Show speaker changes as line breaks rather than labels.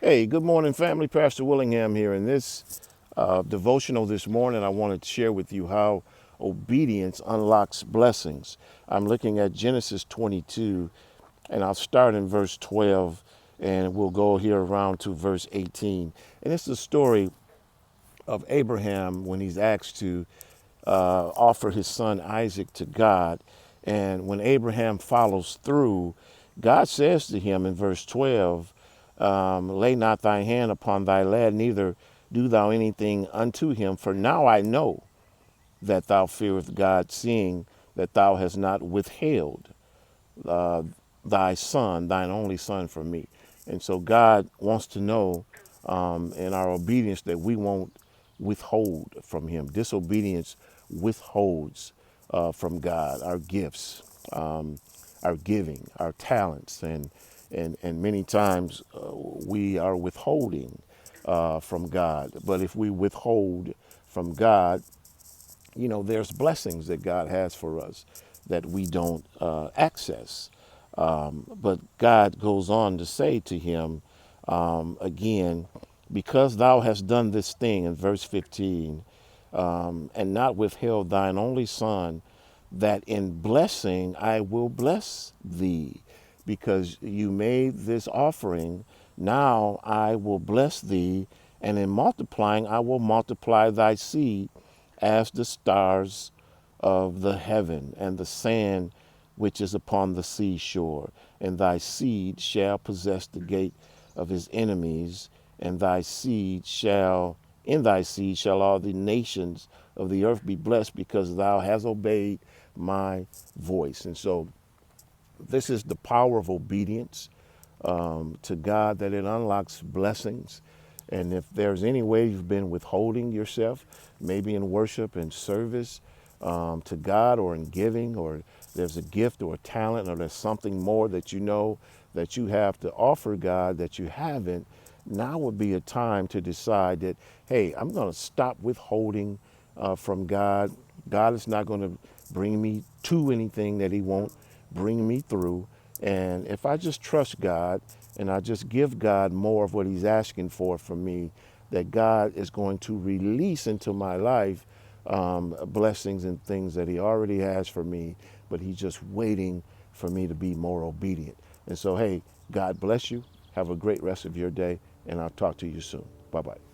Hey, good morning, family. Pastor Willingham here. In this devotional this morning, I wanted to share with you how obedience unlocks blessings. I'm looking at Genesis 22, and I'll start in verse 12, and we'll go here around to verse 18. And it's the story of Abraham when he's asked to offer his son Isaac to God. And when Abraham follows through, God says to him in verse 12, lay not thy hand upon thy lad, neither do thou anything unto him. For now I know that thou fearest God, seeing that thou hast not withheld uh, thy son, thine only son, from me. And so God wants to know in our obedience that we won't withhold from him. Disobedience withholds from God our gifts, our giving, our talents, and many times we are withholding from God. But if we withhold from God, there's blessings that God has for us that we don't access. But God goes on to say to him again, because thou hast done this thing in verse 15, and not withheld thine only son, that in blessing I will bless thee. Because you made this offering, now I will bless thee, and in multiplying I will multiply thy seed as the stars of the heaven and the sand which is upon the seashore. And thy seed shall possess the gate of his enemies, and in thy seed shall all the nations of the earth be blessed, because thou hast obeyed my voice. And so this is the power of obedience to God, that it unlocks blessings. And if there's any way you've been withholding yourself, maybe in worship and service to God, or in giving, or there's a gift or a talent, or there's something more that you know that you have to offer God that you haven't, now would be a time to decide that, hey, I'm going to stop withholding from God. God is not going to bring me to anything that he won't bring me through. And if I just trust God and I just give God more of what he's asking for from me, that God is going to release into my life blessings and things that he already has for me, but he's just waiting for me to be more obedient. And so, hey, God bless you. Have a great rest of your day, and I'll talk to you soon. Bye-bye.